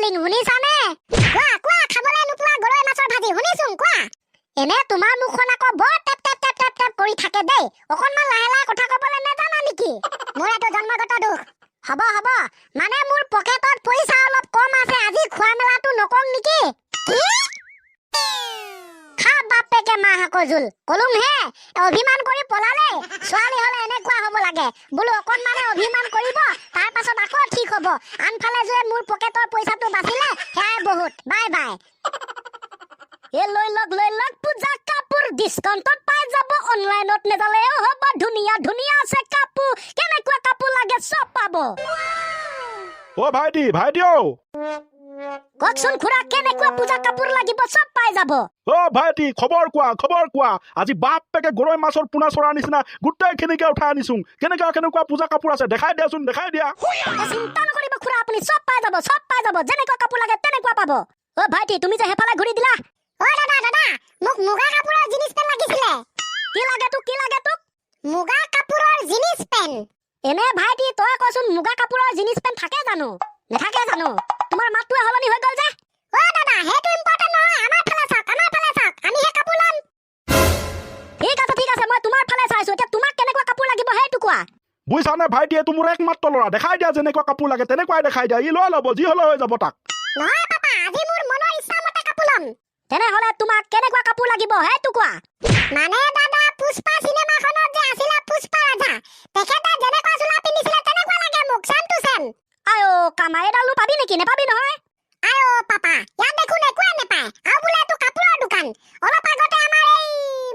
Darling শুনিছানে? কোৱা কোৱা খাবলৈ নোপোৱা গৰৈ মাছৰ ভাজি শুনিছোং কোৱা। এনে তোমাৰ মুখখন আকৌ বৰ টেপ টেপ টেপ টেপ টেপ কৰি থাকে দেই। অকণমান লাহে লাহে কথা ক'বলৈ নাজানা নেকি? মোৰ এইটো জন্মগত দুখ। হ'ব হ'ব মানে মোৰ পকেটত পইচা অলপ কম আছে, আজি খোৱা মেলাটো নকৰোঁ নেকি? খা বাপেকে মাহাকৰ জোল কলুং হে, অভিমান কৰি পলালে। ছোৱালী হ'লে এনেকুৱা হ'ব লাগে, বোলো অকণমানে অভিমান কৰিব, তাৰ পাছত আকৌ ঠিক হ'ব। আনফালে যে মোৰ পকেটৰ পইচাটো বাচিলে সেয়াই বহুত। Bye bye. লৈ লওক পূজা কাপোৰ ডিছকাউণ্টত পাই যাব, অনলাইনত নেজালেও হ'ব। ধুনীয়া ধুনীয়া আছে কাপোৰ, কেনেকুৱা কাপোৰ লাগে চব পাব। অ ভাইটি অ কওকচোন খুৰা, কেনেকুৱা পূজা কাপোৰ লাগিব চব পাই যাব। অ ভাইটি খবৰ কোৱা। আজি বাপেকে গৰৈ মাছৰ পোনা চৰাৰ নিচিনা গোটেইখিনিকে উঠাই আনিছো। কেনেকুৱা পূজা কাপোৰ আছে দেখাই দিয়াচোন, দেখাই দিয়া। চিন্তা নকৰিব খুৰা, আপুনি চব পাই যাব। যেনেকুৱা কাপোৰ লাগে তেনেকুৱা পাব। অ ভাইটি তুমি যে হেফালে ঘূৰি দিলা। অ দাদা মোক মুগা কাপোৰৰ জিনিস পেন লাগিছিলে। কি লাগে তোক? মুগা কাপোৰৰ জিনিস পেন। এনে ভাইটি তই কচোন, মুগা কাপোৰৰ জিনিস পেন থাকে জানো? নেথাকে জানো? তোমাৰ মাতটোৱে হলনি হৈ গ'ল যে। অ দাদা হেতু ইম্পৰ্টেন্ট নহয়, আমাৰ ফালে চাওক। আমি হে কাপোৰ লম। ঠিক আছে মই তোমাৰ ফালে চাইছো। এতিয়া তোমাক কেনেকুৱা কাপোৰ লাগিব হেতু কোৱা। বুজিছানে ভাইটি, এইটো মোৰ একমাত্ৰ ল'ৰা। দেখাই দিয়া যেনেকুৱা কাপোৰ লাগে তেনেকুৱাই দেখাই দিয়া। ই লৈ ল'ব, যি হ'লেও হৈ যাব তাক। নহয় পাপা, আজি মোৰ মনৰ ইচ্ছা মতে কাপোৰ লম। তেনেহলে তোমাক কেনেকুৱা কাপোৰ লাগিব হেতু কোৱা। মানে দাদা পুষ্পা চিনেমাখনত যে আছিলে পুষ্পা ৰাজা, তেখেতে যেনেকুৱা চোলা পিন্ধিছিলে তেনেকুৱা লাগে মোক, চেম টু চেম। আয়ো কামাই ডালো পাবি নেকি? নেপাবি নহয়। আয়ো পাপা, ইয়াত দেখোন একোৱে নেপায়। আৰু বোলে এইটো কাপোৰৰ দোকান। অলপ আগতে আমাৰ এই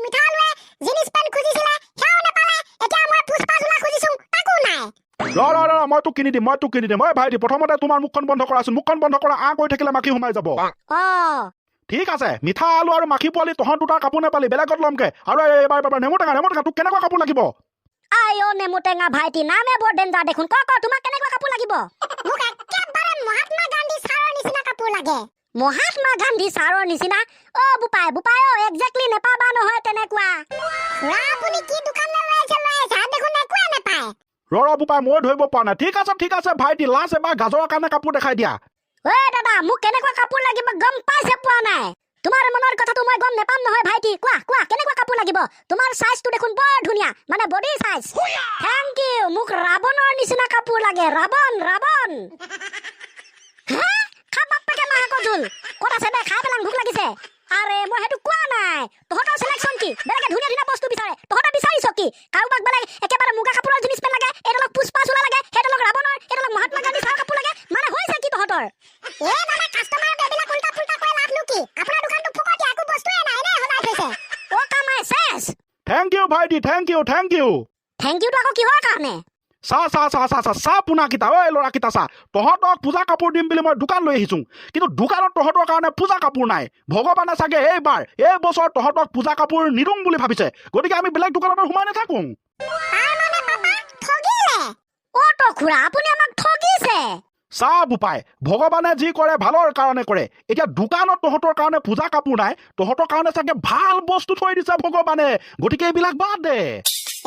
মিঠালুৱে জিনিস পেন খুজিছিলে, সেয়াও নেপালে। এতিয়া মই পুষ্পা চোলা খুজিছো, তাকো নাই। মই তোক কিনি দিম। ঐ ভাইটি প্ৰথমতে তোমাৰ মুখখন বন্ধ কৰাচোন। মুখখন বন্ধ কৰা, কৰি থাকিলে মাখি সোমাই যাব। ঠিক আছে, মিঠা আলু আৰু মাখি পোৱালি তহঁত দুটাৰ কাপোৰ নেপালি, বেলেগত ল'মকে। আৰু এইবাৰ নেমু টেঙা তোক কেনেকুৱা কাপোৰ লাগিব? আয়ো নেমু টেঙা ভাইটি, নামে বৰ ডেঞ্জাৰ দেখোন। তোমাক কেনেকুৱা কাপোৰ লাগিব? মোক একেবাৰে মহাত্মা গান্ধী ছাৰৰ নিচিনা কাপোৰ লাগে। মহাত্মা গান্ধী ছাৰৰ নিচিনা? অ বুপাই একজেক্টলি নেপাবা নহয় তেনেকুৱা। খুৰা আপুনি কি দোকানলৈ লৈ আছে দেখোন একোৱে নেপায়। বোপাই মই ধৰিব পৰা নাই। ঠিক আছে ভাইটি, লাষ্ট এবাৰ গাজৰৰ কাৰণে কাপোৰ দেখাই দিয়া। ঐ দাদা মোক কেনেকুৱা কাপোৰ লাগিব গম পাইছে পোৱা নাই? তোমাৰ মনৰ কথাটো মই গম নেপাম নহয় ভাইটি। কোৱা কেনেকুৱা কাপোৰ লাগিব? তোমাৰ সাইজটো দেখোন বৰ ধুনীয়া, মানে বডি সাইজ। Thank U. মোক ৰাৱণৰ নিচিনা কাপোৰ লাগে, ৰাৱণ। খা বাপেকে মাহাকৰ জোল। ক'ত আছে দে, খাই পেলাং, ভোক লাগিছে। আৰে মই সেইটো কোৱা নাই। তহঁতৰ চিলেকশ্যন কি? বেলেগে ধুনীয়া বস্তু বিচাৰে, তহঁতে বিচাৰিছ কি? কাৰোবাক বেলেগ একেবাৰে মুগা কাপোৰৰ জিনিস পেন লাগে, এইডালক পুষ্পা চোলা লাগে, সেইডালক ৰাৱণৰ, এইডালক মহাত্মা গান্ধী ছাৰৰ কাপোৰ লাগে। মানে হৈছে কি তহঁতৰ? দাদা কাষ্টমাৰক এইবিলাক উল্টা পুল্টা কৈ লাভনো কি? আপোনাৰ দোকানটো ফকতিয়া, একো বস্তুৱে নাই, এনে হলাই থৈছে। অ কামাই চেছ। থেংক ইউ ভাইটি, থেংক ইউ। থেংক ইউটো আকৌ কিহৰ কাৰণে? চা পোনাকিটা, ঐ ল'ৰাকিটা চা। তহঁতক পূজা কাপোৰ দিম বুলি মই দোকান লৈ আহিছো, কিন্তু দোকানত তহঁতৰ কাৰণে পূজা কাপোৰ নাই। ভগৱানে চাগে এই বছৰ তহঁতক পূজা কাপোৰ নিদিওঁ বুলি ভাবিছে, গতিকে আমি বেলেগ দোকানত সোমাই নাথাকো। খুৰা আপুনি আমাক ঠগিছে। চা বোপাই, ভগৱানে যি কৰে ভালৰ কাৰণে কৰে। এতিয়া দোকানত তহঁতৰ কাৰণে পূজা কাপোৰ নাই, তহঁতৰ কাৰণে চাগে ভাল বস্তু থৈ দিছে ভগৱানে, গতিকে এইবিলাক বাদ দে।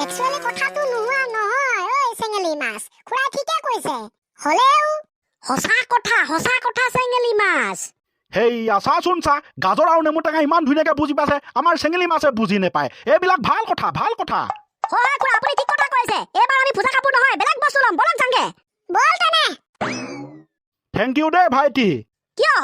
একচুয়ালি কথাটো নোহোৱা নহয় ঐ চেঙেলি মাছ। খুৰাই ঠিকে কৈছে, হলেও সঁচা কথা চেঙেলি মাছ। হেইয়া চাচোন চা, গাজৰ আৰু নেমু টেঙা ইমান ধুনীয়াকে বুজি পাইছে, আমাৰ চেঙেলি মাছে বুজি নেপায়। এইবিলাক ভাল কথা। হয় খুৰা আপুনি ঠিক কথা কৈছে। এইবাৰ আমি পূজা কাপোৰ নহয় বেলেগ বস্তু ল'ম, বলক যাংগে। বল তেনে। থেংক ইউ দে ভাইটি। কিয়?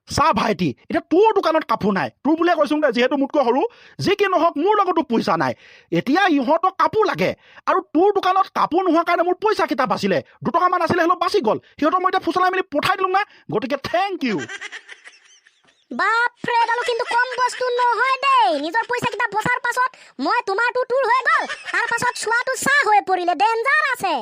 চা ভাইটি, এতিয়া তোৰ দোকানত কাপোৰ নাই, তোৰ বুলিয়ে কৈছো দে, যিহেতু মোতকৈ সৰু। যি কি নহওক মোৰ লগতো পইচা নাই। এতিয়া ইহঁতক কাপোৰ লাগে, আৰু তোৰ দোকানত কাপোৰ নোহোৱাৰ কাৰণে মোৰ পইচা কেইটা বাচিলে। 2 টকামান আছিলে হ'লেও বাচি গ'ল। সিহঁতক মই এতিয়া ফুচলাই মেলি পঠাই দিলো না, গতিকে থেংক ইউ। বাপৰে এডালো কিন্তু কম বস্তু নহয় দেই। নিজৰ পইচা কেইটা বচাৰ পাছত মই তোমাৰটো তোৰ হৈ গ'ল, তাৰ পাছত চোৱাটো চাহ হৈ পৰিলে। ডেঞ্জাৰ আছে।